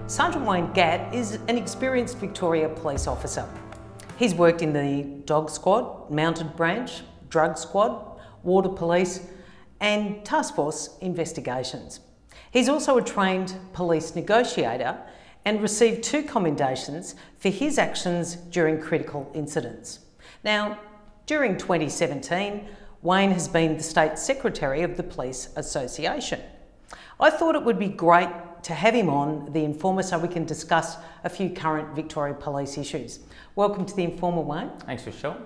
Sergeant Wayne Gatt is an experienced Victoria police officer. He's worked in the dog squad, mounted branch, drug squad, water police and task force investigations. He's also a trained police negotiator and received 2 commendations for his actions during critical incidents. Now, during 2017, Wayne has been the State Secretary of the Police Association. I thought it would be great to have him on TheInformer so we can discuss a few current Victoria Police issues. Welcome to TheInformer, Wayne. Thanks, Rochele.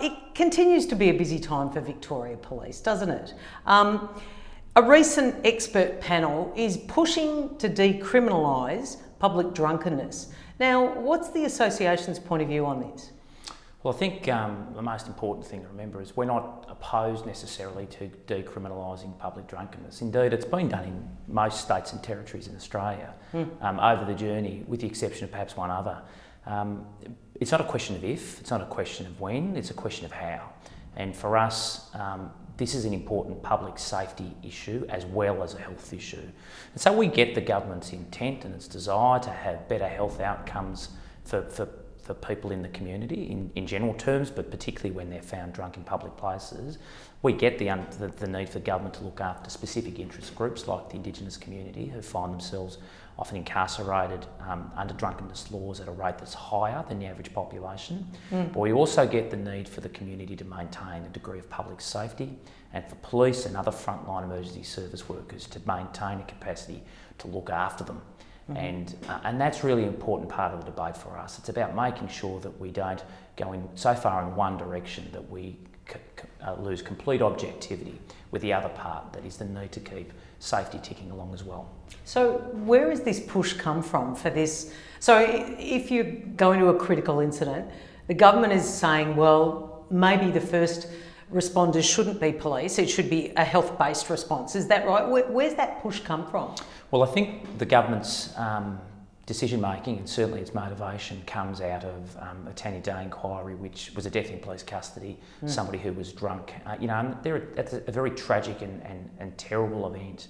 It continues to be a busy time for Victoria Police, doesn't it? A recent expert panel is pushing to decriminalise public drunkenness. Now, what's the association's point of view on this? Well, I think the most important thing to remember is we're not opposed necessarily to decriminalising public drunkenness. Indeed, it's been done in most states and territories in Australia over the journey, with the exception of perhaps one other. It's not a question of if, it's not a question of when, it's a question of how. And for us, this is an important public safety issue as well as a health issue. And so we get the government's intent and its desire to have better health outcomes for people in the community in general terms, but particularly when they're found drunk in public places. We get the need for government to look after specific interest groups like the Indigenous community, who find themselves often incarcerated under drunkenness laws at a rate that's higher than the average population. But we also get the need for the community to maintain a degree of public safety, and for police and other frontline emergency service workers to maintain a capacity to look after them. And that's really an important part of the debate for us. It's about making sure that we don't go in so far in one direction that we lose complete objectivity with the other part, that is the need to keep safety ticking along as well. So where has this push come from for this? So if you go into a critical incident, the government is saying, well, maybe the first responders shouldn't be police, it should be a health-based response. Is that right? Where's that push come from? Well, I think the government's decision-making and certainly its motivation comes out of a Tanya Day inquiry, which was a death in police custody, somebody who was drunk. That's a very tragic and terrible event.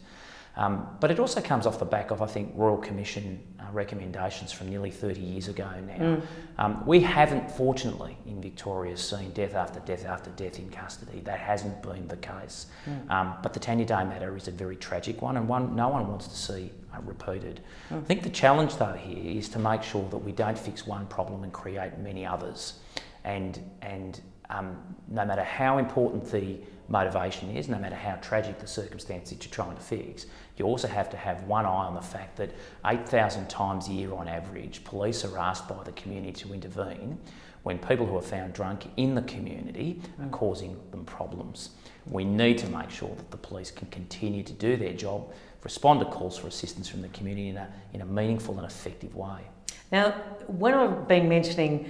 But it also comes off the back of, I think, Royal Commission recommendations from nearly 30 years ago now. We haven't, fortunately, in Victoria, seen death after death after death in custody. That hasn't been the case. But the Tanya Day matter is a very tragic one, and one no one wants to see repeated. I think the challenge, though, here is to make sure that we don't fix one problem and create many others. And no matter how important the motivation is, no matter how tragic the circumstance that you're trying to fix, you also have to have one eye on the fact that 8,000 times a year on average, police are asked by the community to intervene when people who are found drunk in the community are causing them problems. We need to make sure that the police can continue to do their job, respond to calls for assistance from the community in a meaningful and effective way. Now, when I've been mentioning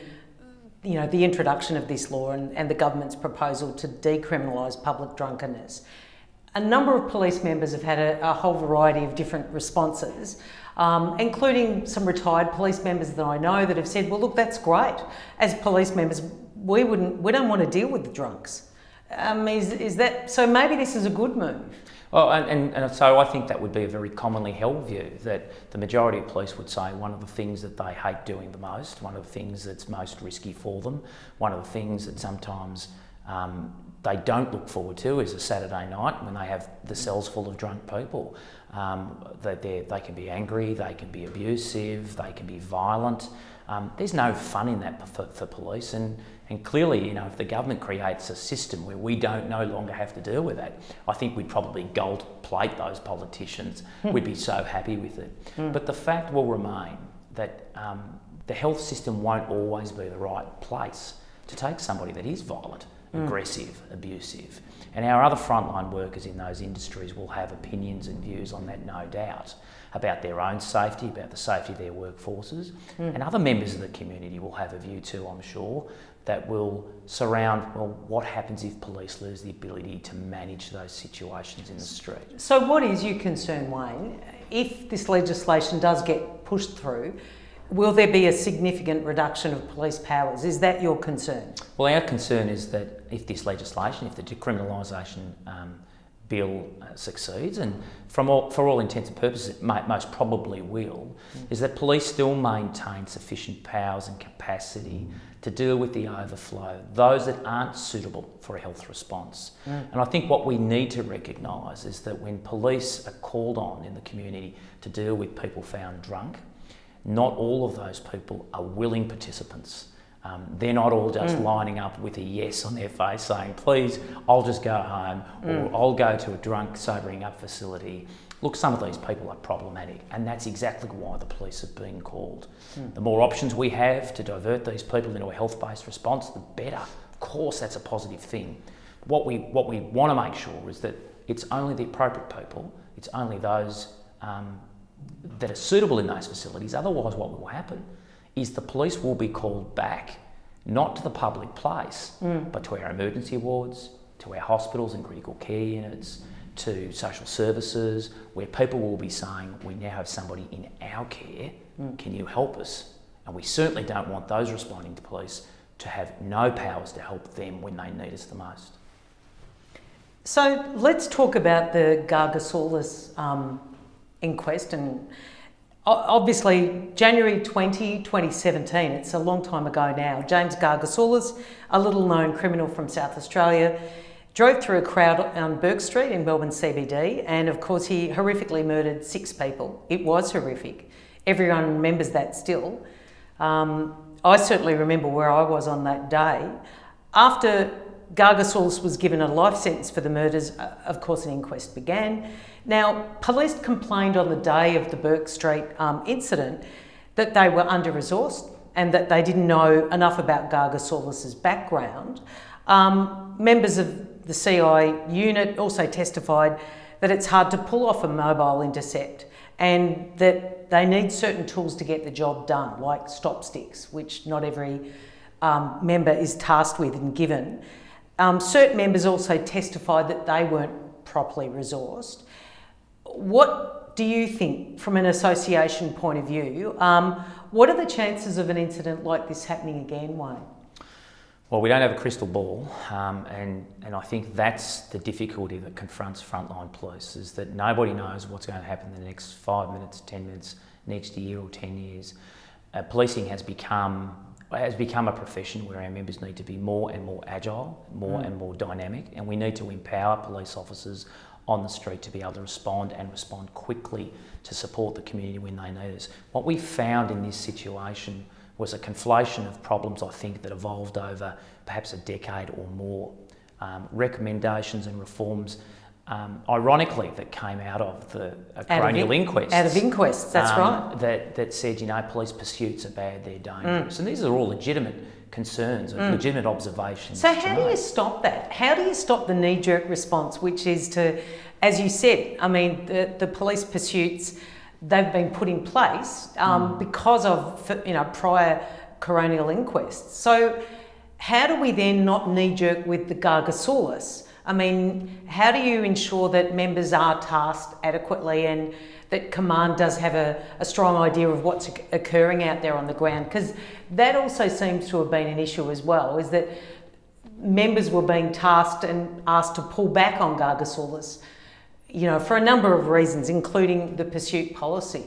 the introduction of this law and the government's proposal to decriminalise public drunkenness, a number of police members have had a whole variety of different responses, including some retired police members that I know that have said, well, look, that's great. As police members, we don't want to deal with the drunks. Is that so? Maybe this is a good move. Well, and so I think that would be a very commonly held view, that the majority of police would say one of the things that they hate doing the most, one of the things that's most risky for them, one of the things that sometimes they don't look forward to is a Saturday night when they have the cells full of drunk people. They can be angry, they can be abusive, they can be violent. There's no fun in that for police, and clearly, if the government creates a system where we don't no longer have to deal with that, I think we'd probably gold plate those politicians. We'd be so happy with it. But the fact will remain that the health system won't always be the right place to take somebody that is violent, aggressive, abusive. And our other frontline workers in those industries will have opinions and views on that, no doubt, about their own safety, about the safety of their workforces. And other members of the community will have a view too, I'm sure, that will surround, well, what happens if police lose the ability to manage those situations in the street? So what is your concern, Wayne? If this legislation does get pushed through, will there be a significant reduction of police powers? Is that your concern? Well, our concern is that if this legislation, if the decriminalisation bill succeeds, and for all intents and purposes it most probably will, is that police still maintain sufficient powers and capacity to deal with the overflow, those that aren't suitable for a health response. And I think what we need to recognise is that when police are called on in the community to deal with people found drunk, not all of those people are willing participants. They're not all just lining up with a yes on their face saying, please, I'll just go home, or I'll go to a drunk sobering up facility. Look, some of these people are problematic, and that's exactly why the police have been called. The more options we have to divert these people into a health-based response, the better. Of course, that's a positive thing. What we want to make sure is that it's only the appropriate people, it's only those that are suitable in those facilities. Otherwise, what will happen is the police will be called back, not to the public place, but to our emergency wards, to our hospitals and critical care units, to social services, where people will be saying, we now have somebody in our care, can you help us? And we certainly don't want those responding to police to have no powers to help them when they need us the most. So let's talk about the Gargasoulis inquest, and obviously January 2017, it's a long time ago now. James Gargasoulis, a little known criminal from South Australia, drove through a crowd on Bourke Street in Melbourne CBD, and of course he horrifically murdered 6 people. It was horrific. Everyone remembers that still. I certainly remember where I was on that day. After Gargasoulis was given a life sentence for the murders, of course an inquest began. Now, police complained on the day of the Bourke Street incident that they were under-resourced and that they didn't know enough about Gargasoulis's background. Members of the CI unit also testified that it's hard to pull off a mobile intercept and that they need certain tools to get the job done, like stop sticks, which not every member is tasked with and given. Certain members also testified that they weren't properly resourced. What do you think, from an association point of view, what are the chances of an incident like this happening again, Wayne? Well, we don't have a crystal ball, and I think that's the difficulty that confronts frontline police, is that nobody knows what's going to happen in the next 5 minutes, 10 minutes, next year or 10 years. Policing has become a profession where our members need to be more and more agile, more and more dynamic, and we need to empower police officers on the street to be able to respond quickly to support the community when they need us. What we found in this situation was a conflation of problems, I think, that evolved over perhaps a decade or more. Recommendations and reforms, ironically, that came out of the coronial inquest. Out of inquests, that's right. That said, police pursuits are bad, they're dangerous. And these are all legitimate concerns, legitimate observations. So how do you stop that? How do you stop the knee-jerk response, which is to, as you said, the police pursuits, they've been put in place because of prior coronial inquests. So how do we then not knee-jerk with the Gargasoulis? How do you ensure that members are tasked adequately and that command does have a strong idea of what's occurring out there on the ground? Because that also seems to have been an issue as well, is that members were being tasked and asked to pull back on Gargasoulis, for a number of reasons, including the pursuit policy.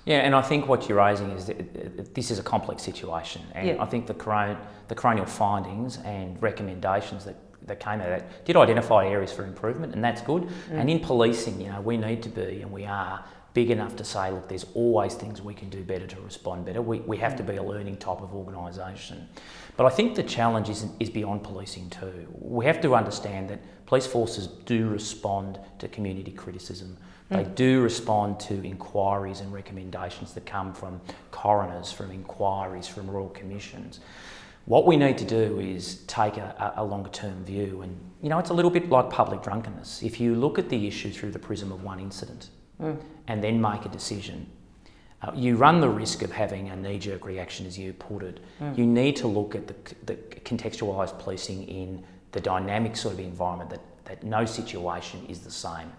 Yeah, and I think what you're raising is that this is a complex situation, and I think the coronial findings and recommendations that came out of that did identify areas for improvement, and that's good. And in policing, we need to be, and we are, big enough to say, look, there's always things we can do better to respond better. We have to be a learning type of organisation. But I think the challenge is beyond policing too. We have to understand that police forces do respond to community criticism. They do respond to inquiries and recommendations that come from coroners, from inquiries, from royal commissions. What we need to do is take a longer term view, and it's a little bit like public drunkenness. If you look at the issue through the prism of one incident and then make a decision, you run the risk of having a knee-jerk reaction, as you put it. You need to look at the contextualised policing in the dynamic sort of environment that no situation is the same,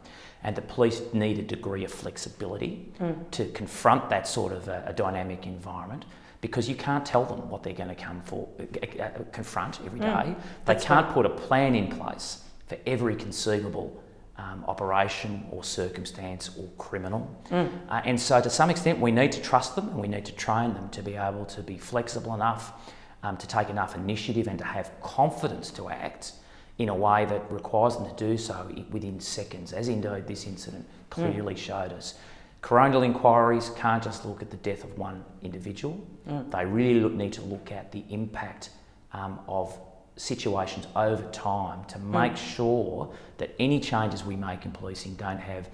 and the police need a degree of flexibility to confront that sort of a dynamic environment, because you can't tell them what they're going to confront every day. They can't put a plan in place for every conceivable operation or circumstance or criminal. And so to some extent we need to trust them and we need to train them to be able to be flexible enough to take enough initiative and to have confidence to act in a way that requires them to do so within seconds, as indeed this incident clearly showed us. Coronial inquiries can't just look at the death of one individual. They really need to look at the impact of situations over time to make sure that any changes we make in policing don't have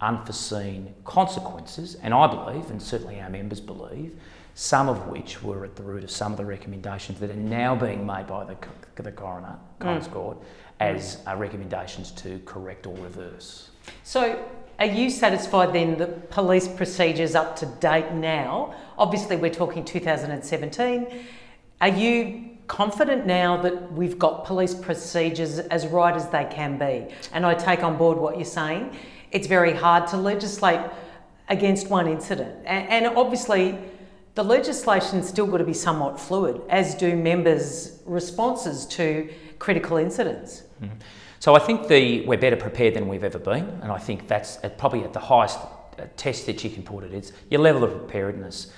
unforeseen consequences. And I believe, and certainly our members believe, some of which were at the root of some of the recommendations that are now being made by the coroner's court as recommendations to correct or reverse. So are you satisfied then that police procedures up to date now? Obviously we're talking 2017. Are you confident now that we've got police procedures as right as they can be? And I take on board what you're saying. It's very hard to legislate against one incident. And obviously the legislation's still got to be somewhat fluid, as do members' responses to critical incidents. So I think we're better prepared than we've ever been, and I think that's probably at the highest test that you can put it is your level of preparedness.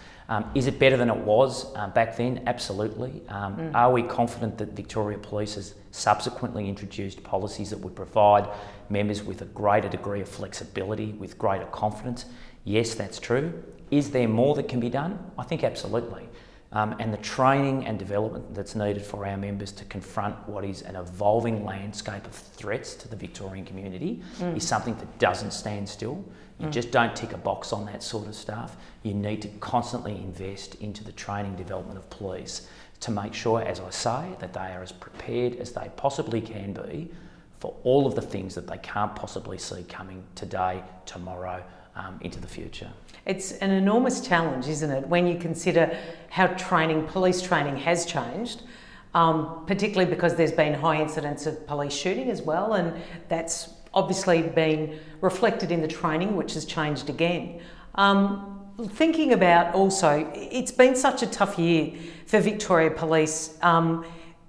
Is it better than it was back then? Absolutely. Are we confident that Victoria Police has subsequently introduced policies that would provide members with a greater degree of flexibility, with greater confidence? Yes, that's true. Is there more that can be done? I think absolutely. And the training and development that's needed for our members to confront what is an evolving landscape of threats to the Victorian community is something that doesn't stand still. You just don't tick a box on that sort of stuff. You need to constantly invest into the training development of police to make sure, as I say, that they are as prepared as they possibly can be for all of the things that they can't possibly see coming today, tomorrow, into the future. It's an enormous challenge, isn't it, when you consider how police training has changed, particularly because there's been high incidents of police shooting as well, and that's obviously been reflected in the training, which has changed again. Thinking about also, it's been such a tough year for Victoria Police,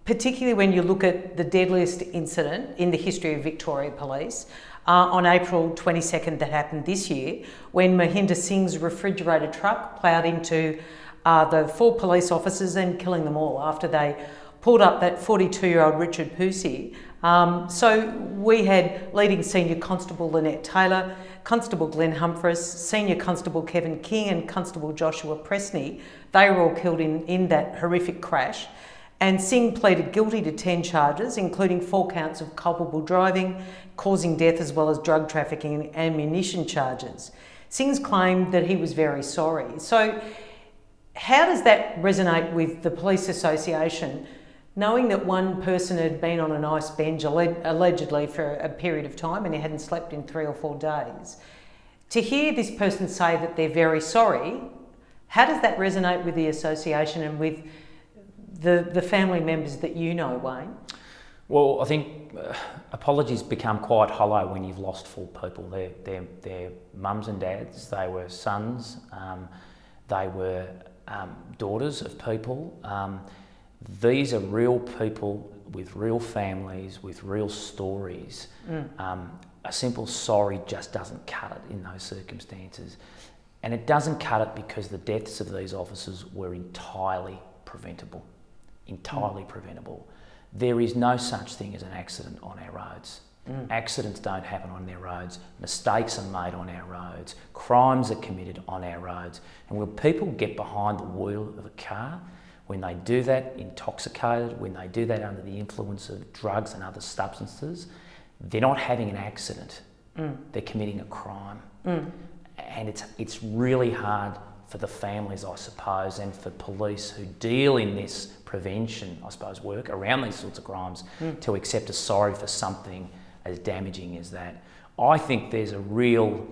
particularly when you look at the deadliest incident in the history of Victoria Police, on April 22nd that happened this year, when Mahinder Singh's refrigerator truck ploughed into the 4 police officers and killing them all after they pulled up that 42-year-old Richard Pusey. So we had leading Senior Constable Lynette Taylor, Constable Glenn Humphreys, Senior Constable Kevin King and Constable Joshua Presney. They were all killed in that horrific crash. And Singh pleaded guilty to 10 charges, including 4 counts of culpable driving, causing death, as well as drug trafficking and ammunition charges. Singh's claimed that he was very sorry. So how does that resonate with the Police Association, knowing that one person had been on an ice bench allegedly for a period of time and he hadn't slept in 3 or 4 days? To hear this person say that they're very sorry, how does that resonate with the association and with the family members that you know, Wayne? Well, I think apologies become quite hollow when you've lost 4 people. They're mums and dads, they were sons, they were daughters of people. These are real people with real families, with real stories. A simple sorry just doesn't cut it in those circumstances. And it doesn't cut it because the deaths of these officers were entirely preventable. Entirely preventable. There is no such thing as an accident on our roads. Accidents don't happen on their roads. Mistakes are made on our roads. Crimes are committed on our roads. And when people get behind the wheel of a car, when they do that intoxicated, when they do that under the influence of drugs and other substances, they're not having an accident. They're committing a crime. And it's really hard for the families, I suppose, and for police who deal in this prevention, I suppose, work around these sorts of crimes to accept a sorry for something as damaging as that. I think there's a real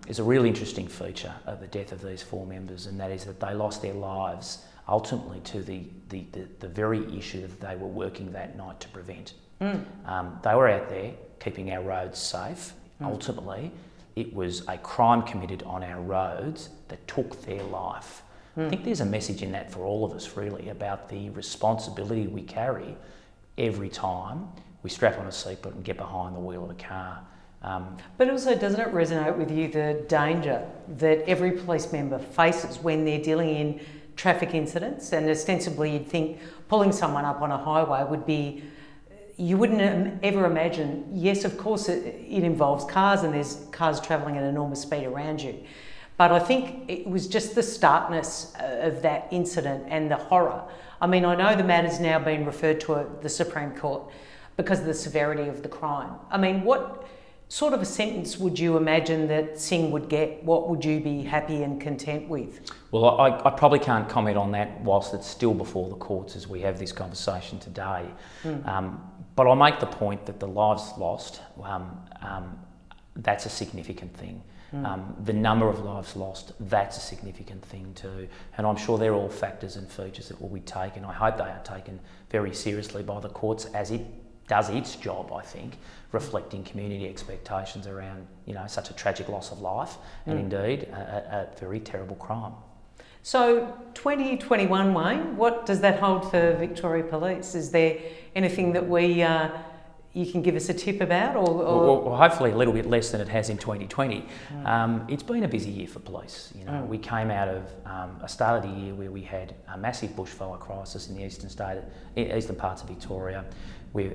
interesting feature of the death of these 4 members, and that is that they lost their lives ultimately to the very issue that they were working that night to prevent. They were out there keeping our roads safe. Ultimately, it was a crime committed on our roads that took their life. I think there's a message in that for all of us, really, about the responsibility we carry every time we strap on a seatbelt and get behind the wheel of a car. But also, doesn't it resonate with you the danger that every police member faces when they're dealing in traffic incidents? And ostensibly you'd think pulling someone up on a highway would be, you wouldn't ever imagine, yes, of course it involves cars and there's cars travelling at enormous speed around you. But I think it was just the starkness of that incident and the horror. I mean, I know the matter's now been referred to the Supreme Court because of the severity of the crime. I mean, what sort of a sentence would you imagine that Singh would get? What would you be happy and content with? Well, I probably can't comment on that whilst it's still before the courts as we have this conversation today. But I'll make the point that the lives lost, that's a significant thing. The number of lives lost, that's a significant thing too. And I'm sure they're all factors and features that will be taken. I hope they are taken very seriously by the courts as it does its job, I think, reflecting community expectations around, such a tragic loss of life and indeed a very terrible crime. So 2021, Wayne, what does that hold for Victoria Police? Is there anything that you can give us a tip about? Well, hopefully a little bit less than it has in 2020. It's been a busy year for police. We came out of a start of the year where we had a massive bushfire crisis in the eastern parts of Victoria.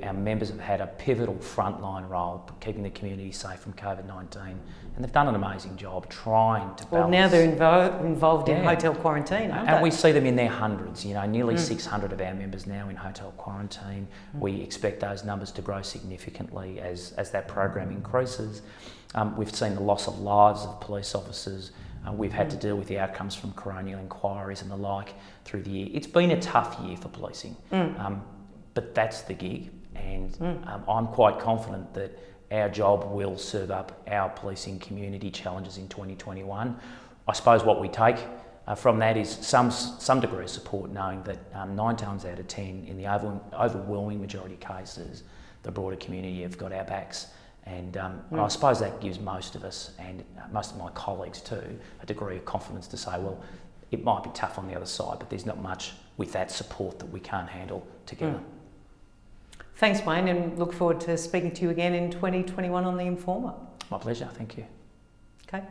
Our members have had a pivotal frontline role keeping the community safe from COVID-19, and they've done an amazing job trying to balance. Well, now they're involved in hotel quarantine, aren't they? And we see them in their hundreds, nearly 600 of our members now in hotel quarantine. We expect those numbers to grow significantly as that program increases. We've seen the loss of lives of police officers. We've had to deal with the outcomes from coronial inquiries and the like through the year. It's been a tough year for policing. But that's the gig, and I'm quite confident that our job will serve up our policing community challenges in 2021. I suppose what we take from that is some degree of support, knowing that 9 times out of 10, in the overwhelming majority of cases, the broader community have got our backs. And I suppose that gives most of us, and most of my colleagues too, a degree of confidence to say, well, it might be tough on the other side, but there's not much with that support that we can't handle together. Thanks, Wayne, and look forward to speaking to you again in 2021 on The Informer. My pleasure, thank you. Okay.